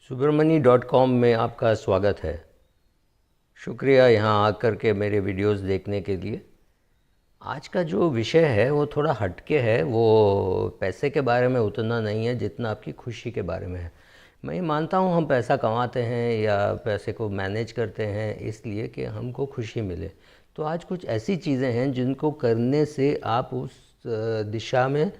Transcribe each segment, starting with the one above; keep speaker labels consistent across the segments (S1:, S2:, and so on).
S1: subramani.com में आपका स्वागत है। शुक्रिया यहाँ आकर के मेरे वीडियोस देखने के लिए। आज का जो विषय है वो थोड़ा हटके है। वो पैसे के बारे में उतना नहीं है जितना आपकी खुशी के बारे में है। मैं ये मानता हूँ हम पैसा कमाते हैं या पैसे को मैनेज करते हैं इसलिए कि हमको खुशी मिले। तो आज कुछ ऐसी चीज़ें हैं जिनको करने से आप उस दिशा में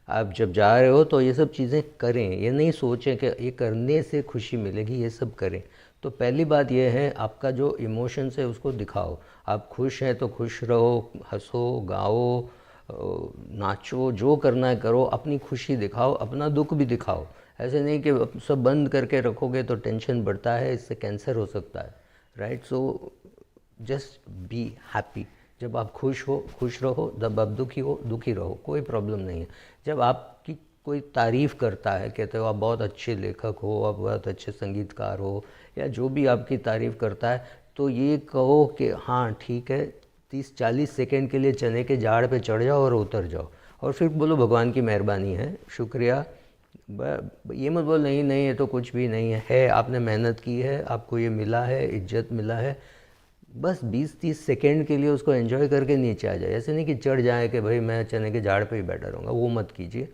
S1: आप जब जा रहे हो तो ये सब चीज़ें करें। ये नहीं सोचें कि ये करने से खुशी मिलेगी, ये सब करें। तो पहली बात ये है, आपका जो इमोशंस है उसको दिखाओ। आप खुश हैं तो खुश रहो, हंसो, गाओ, नाचो, जो करना है करो, अपनी खुशी दिखाओ, अपना दुख भी दिखाओ। ऐसे नहीं कि सब बंद करके रखोगे तो टेंशन बढ़ता है, इससे कैंसर हो सकता है। Right? So just be happy. जब आप खुश हो खुश रहो, जब आप दुखी हो दुखी रहो, कोई प्रॉब्लम नहीं है। जब आपकी कोई तारीफ़ करता है, कहते हो आप बहुत अच्छे लेखक हो, आप बहुत अच्छे संगीतकार हो, या जो भी आपकी तारीफ़ करता है, तो ये कहो कि हाँ ठीक है, 30-40 सेकेंड के लिए चने के झाड़ पे चढ़ जाओ और उतर जाओ, और फिर बोलो भगवान की मेहरबानी है, शुक्रिया। ये मत बोलो नहीं नहीं ये तो कुछ भी नहीं है, आपने मेहनत की है, आपको ये मिला है, इज्जत मिला है। बस 20-30 सेकेंड के लिए उसको एंजॉय करके नीचे आ जाए। ऐसे नहीं कि चढ़ जाए कि भाई मैं चने के झाड़ पे ही बैठा रहूँगा, वो मत कीजिए।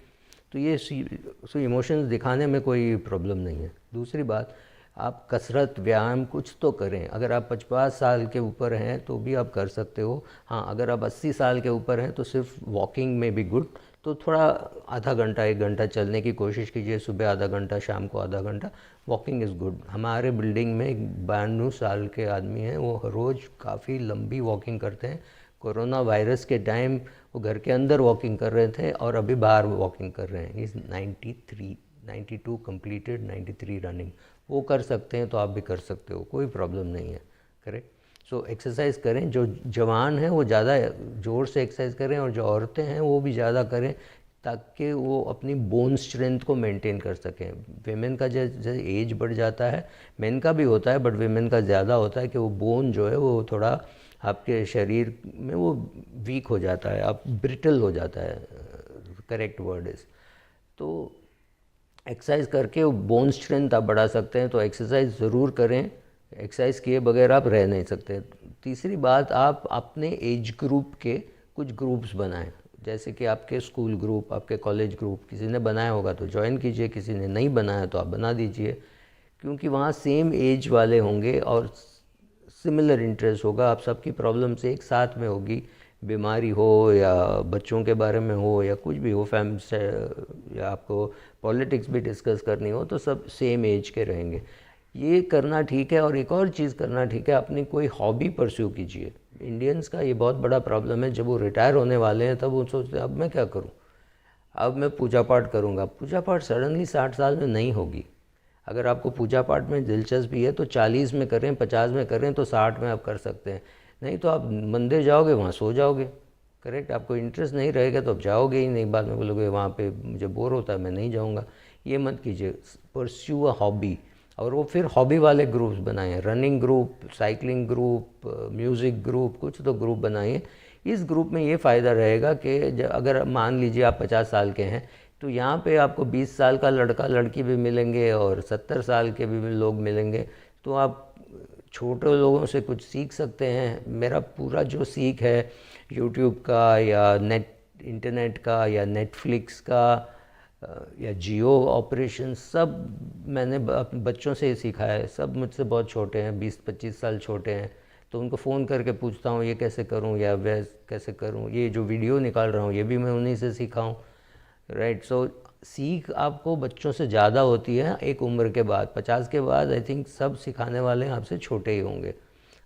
S1: तो ये इमोशंस दिखाने में कोई प्रॉब्लम नहीं है। दूसरी बात, आप कसरत व्यायाम कुछ तो करें। अगर आप 50 साल के ऊपर हैं तो भी आप कर सकते हो। हाँ, अगर आप 80 साल के ऊपर हैं तो सिर्फ वॉकिंग में भी गुड। तो थोड़ा आधा घंटा 1 घंटा चलने की कोशिश कीजिए, सुबह आधा घंटा, शाम को आधा घंटा। Walking is good. हमारे बिल्डिंग में एक 92 साल के आदमी हैं, वो रोज़ काफ़ी लंबी वॉकिंग करते हैं। कोरोना वायरस के टाइम वो घर के अंदर वॉकिंग कर रहे थे और अभी बाहर वॉकिंग कर रहे हैं। Is 93, 92 completed, 93 running. वो कर सकते हैं तो आप भी कर सकते हो, कोई प्रॉब्लम नहीं है। करेक्ट? सो एक्सरसाइज करें। जो जवान हैं वो ज़्यादा ज़ोर से एक्सरसाइज करें, और जो औरतें हैं वो भी ज़्यादा करें, ताकि वो अपनी बोन स्ट्रेंथ को मेंटेन कर सकें। विमेन का जैसे एज बढ़ जाता है, मेन का भी होता है, बट विमेन का ज़्यादा होता है कि वो बोन जो है वो थोड़ा आपके शरीर में वो वीक हो जाता है, आप ब्रिटल हो जाता है, करेक्ट वर्ड इज़। तो एक्सरसाइज करके वो बोन स्ट्रेंथ आप बढ़ा सकते हैं, तो एक्सरसाइज ज़रूर करें। एक्सरसाइज किए बगैर आप रह नहीं सकते। तीसरी बात, आप अपने एज ग्रुप के कुछ ग्रुप्स बनाएं। जैसे कि आपके स्कूल ग्रुप, आपके कॉलेज ग्रुप, किसी ने बनाया होगा तो ज्वाइन कीजिए, किसी ने नहीं बनाया तो आप बना दीजिए, क्योंकि वहाँ सेम एज वाले होंगे और सिमिलर इंटरेस्ट होगा। आप सबकी प्रॉब्लम्स एक साथ में होगी, बीमारी हो या बच्चों के बारे में हो या कुछ भी हो, फैमिली से, या आपको पॉलिटिक्स भी डिस्कस करनी हो, तो सब सेम एज के रहेंगे। ये करना ठीक है। और एक और चीज़ करना ठीक है, अपनी कोई हॉबी परस्यू कीजिए। इंडियंस का ये बहुत बड़ा प्रॉब्लम है, जब वो रिटायर होने वाले हैं तब वो सोचते हैं अब मैं क्या करूं, अब मैं पूजा पाठ करूंगा। पूजा पाठ सडनली 60 साल में नहीं होगी। अगर आपको पूजा पाठ में दिलचस्पी है तो 40 में करें, 50 में करें, तो 60 में आप कर सकते हैं। नहीं तो आप मंदिर जाओगे, वहाँ सो जाओगे। करेक्ट? आपको इंटरेस्ट नहीं रहेगा तो आप जाओगे ही नहीं, बाद में बोलोगे वहाँ पे मुझे बोर होता है, मैं नहीं जाऊँगा। ये मत कीजिए। परस्यू अ हॉबी, और वो फिर हॉबी वाले ग्रुप्स बनाएं। Running group, cycling group, music group, कुछ तो ग्रुप बनाइए। इस ग्रुप में ये फ़ायदा रहेगा कि अगर मान लीजिए आप 50 साल के हैं, तो यहाँ पे आपको 20 साल का लड़का लड़की भी मिलेंगे और 70 साल के भी लोग मिलेंगे। तो आप छोटे लोगों से कुछ सीख सकते हैं। मेरा पूरा जो सीख है यूट्यूब का या इंटरनेट का या नेटफ्लिक्स का या जियो ऑपरेशन, सब मैंने अपने बच्चों से ही सीखा है। सब मुझसे बहुत छोटे हैं, 20-25 साल छोटे हैं। तो उनको फ़ोन करके पूछता हूँ ये कैसे करूँ या वह कैसे करूँ। ये जो वीडियो निकाल रहा हूँ ये भी मैं उन्हीं से सीखा हूँ। राइट? सो सीख आपको बच्चों से ज़्यादा होती है एक उम्र के बाद। 50 के बाद आई थिंक सब सिखाने वाले आपसे छोटे ही होंगे।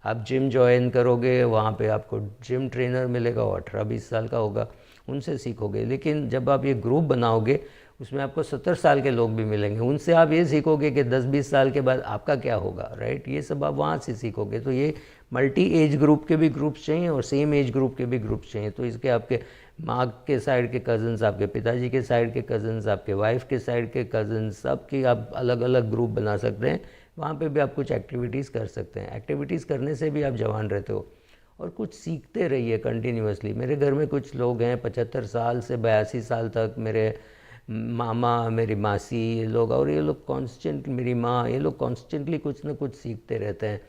S1: आप जिम ज्वाइन करोगे, वहाँ पे आपको जिम ट्रेनर मिलेगा, वो 18-20 साल का होगा, उनसे सीखोगे। लेकिन जब आप ये ग्रुप बनाओगे उसमें आपको 70 साल के लोग भी मिलेंगे, उनसे आप ये सीखोगे कि 10-20 साल के बाद आपका क्या होगा। राइट? ये सब आप वहाँ से सीखोगे। तो ये मल्टी एज ग्रुप के भी ग्रुप्स चाहिए और सेम एज ग्रुप के भी ग्रुप्स चाहिए। तो इसके आपके माँ के साइड के कज़न्स, आपके पिताजी के साइड के कज़न्स, आपके वाइफ के साइड के कज़न्स, सब की आप अलग अलग ग्रुप बना सकते हैं। वहाँ पे भी आप कुछ एक्टिविटीज़ कर सकते हैं। एक्टिविटीज़ करने से भी आप जवान रहते हो। और कुछ सीखते रहिए कंटिन्यूसली। मेरे घर में कुछ लोग हैं 75 साल से 82 साल तक मेरे मामा, मेरी मासी, ये लोग, और ये लोग कॉन्स्टेंट, मेरी माँ, ये लोग कॉन्स्टेंटली कुछ ना कुछ सीखते रहते हैं।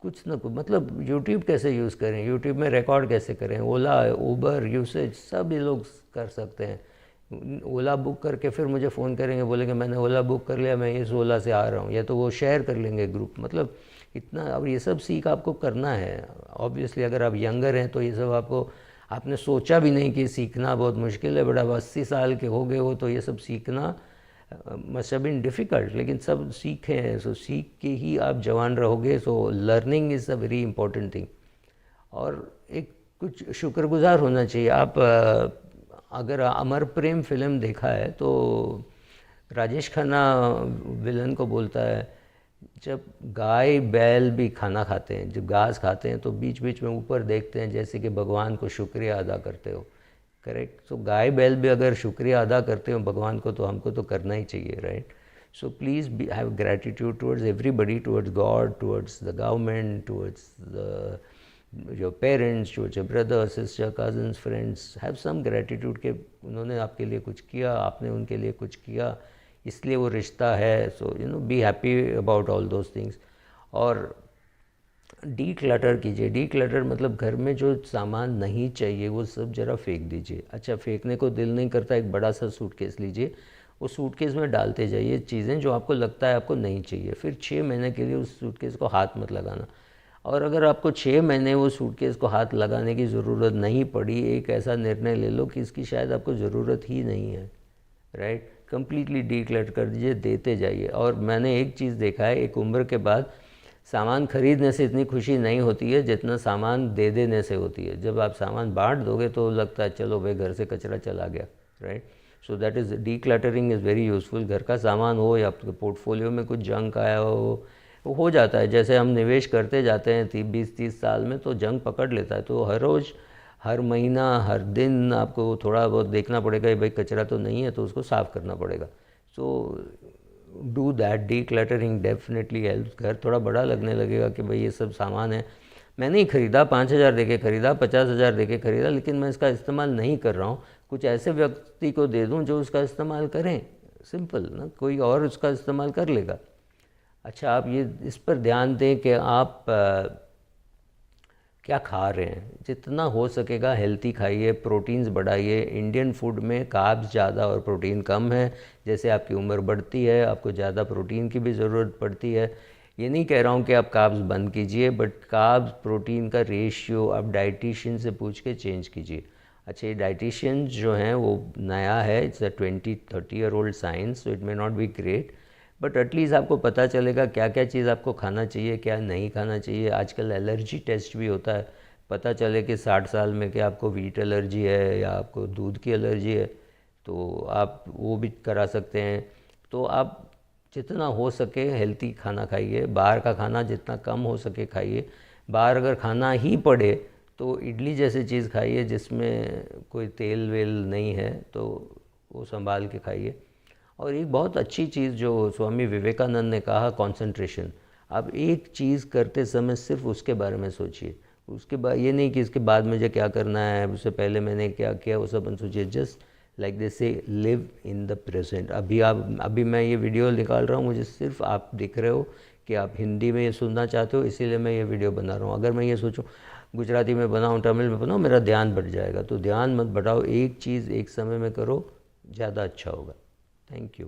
S1: कुछ ना कुछ, मतलब यूट्यूब कैसे यूज़ करें, यूट्यूब में रिकॉर्ड कैसे करें, ओला उबर यूसेज सब ये लोग कर सकते हैं। ओला बुक करके फिर मुझे फ़ोन करेंगे, बोलेंगे मैंने ओला बुक कर लिया, मैं इस ओला से आ रहा हूँ, या तो वो शेयर कर लेंगे ग्रुप। मतलब इतना, अब ये सब सीख आपको करना है। ऑब्वियसली अगर आप यंगर हैं तो ये सब आपको, आपने सोचा भी नहीं कि सीखना बहुत मुश्किल है, बट अब 80 साल के हो गए हो तो ये सब सीखना मस्ट हैव बीन डिफ़िकल्ट, लेकिन सब सीखे हैं। सो सीख के ही आप जवान रहोगे। So learning is a very important thing. और एक कुछ शुक्रगुजार होना चाहिए। आप अगर अमर प्रेम फिल्म देखा है तो राजेश खन्ना विलन को बोलता है, जब गाय बैल भी खाना खाते हैं, जब घास खाते हैं तो बीच बीच में ऊपर देखते हैं जैसे कि भगवान को शुक्रिया अदा करते हो। करेक्ट। सो गाय बैल भी अगर शुक्रिया अदा करते हो भगवान को, तो हमको तो करना ही चाहिए, right. So please be have gratitude towards everybody, towards God, towards the government, towards the your parents, towards your brother, sister, cousins, friends. Have some gratitude के उन्होंने आपके लिए कुछ किया, आपने उनके लिए कुछ किया, इसलिए वो रिश्ता है। So you know, be happy about all those things. और डी क्लटर कीजिए। डी क्लटर मतलब घर में जो सामान नहीं चाहिए वो सब ज़रा फेंक दीजिए। अच्छा, फेंकने को दिल नहीं करता, एक बड़ा सा सूटकेस लीजिए, उस सूटकेस में डालते जाइए चीज़ें जो आपको लगता है आपको नहीं चाहिए। फिर 6 महीने के लिए उस सूटकेस को हाथ मत लगाना। और अगर आपको 6 महीने वो सूटकेस को हाथ लगाने की ज़रूरत नहीं पड़ी, एक ऐसा निर्णय ले लो कि इसकी शायद आपको ज़रूरत ही नहीं है, राइट। कंप्लीटली डीक्लटर कर दीजिए, देते जाइए। और मैंने एक चीज़ देखा है, एक उम्र के बाद सामान खरीदने से इतनी खुशी नहीं होती है जितना सामान दे देने से होती है। जब आप सामान बांट दोगे तो लगता है चलो भाई घर से कचरा चला गया, right. So that is decluttering is very useful. घर का सामान हो या आपके पोर्टफोलियो में कुछ जंक आया हो जाता है। जैसे हम निवेश करते जाते हैं 20-30 साल में तो जंग पकड़ लेता है। तो हर रोज़, हर महीना, हर दिन आपको थोड़ा बहुत देखना पड़ेगा, भाई कचरा तो नहीं है, तो उसको साफ़ करना पड़ेगा। So do that. D cluttering definitely help. घर थोड़ा बड़ा लगने लगेगा कि भाई ये सब सामान है, मैंने ही ख़रीदा, 5,000 दे के ख़रीदा, 50,000 दे के ख़रीदा, लेकिन मैं इसका इस्तेमाल नहीं कर रहा हूँ। कुछ ऐसे व्यक्ति को दे दूँ जो उसका इस्तेमाल करें। सिंपल ना, कोई और उसका इस्तेमाल कर लेगा। अच्छा, आप ये इस पर ध्यान दें कि आप क्या खा रहे हैं। जितना हो सकेगा हेल्थी खाइए, प्रोटीन्स बढ़ाइए। इंडियन फूड में कार्ब्स ज़्यादा और प्रोटीन कम है। जैसे आपकी उम्र बढ़ती है आपको ज़्यादा प्रोटीन की भी ज़रूरत पड़ती है। ये नहीं कह रहा हूँ कि आप कार्ब्स बंद कीजिए, बट कार्ब्स प्रोटीन का रेशियो आप डाइटिशियन से पूछ के चेंज कीजिए। अच्छा, ये डाइटिशियन जो हैं वो नया है, it's a 20-30 year old science, so it may not be great, but at least आपको पता चलेगा क्या क्या चीज़ आपको खाना चाहिए, क्या नहीं खाना चाहिए। आजकल एलर्जी टेस्ट भी होता है, पता चले कि 60 साल में कि आपको वीट एलर्जी है या आपको दूध की एलर्जी है, तो आप वो भी करा सकते हैं। तो आप जितना हो सके हेल्थी खाना खाइए, बाहर का खाना जितना कम हो सके खाइए। बाहर अगर खाना ही पड़े तो इडली जैसी चीज़ खाइए जिसमें कोई तेल वेल नहीं है, तो वो संभाल के खाइए। और एक बहुत अच्छी चीज़ जो स्वामी विवेकानंद ने कहा, कंसंट्रेशन। आप एक चीज़ करते समय सिर्फ उसके बारे में सोचिए, उसके बाद ये नहीं कि इसके बाद मुझे क्या करना है, उससे पहले मैंने क्या किया, वो सब सोचिए। जस्ट लाइक दे से लिव इन द प्रेजेंट। अभी मैं ये वीडियो निकाल रहा हूँ, मुझे सिर्फ आप दिख रहे हो कि आप हिंदी में ये सुनना चाहते हो, इसीलिए मैं ये वीडियो बना रहा हूँ। अगर मैं ये सोचूं गुजराती में बनाऊँ, तमिल में बनाऊँ, मेरा ध्यान बढ़ जाएगा। तो ध्यान मत बढ़ाओ, एक चीज़ एक समय में करो, ज़्यादा अच्छा होगा। Thank you.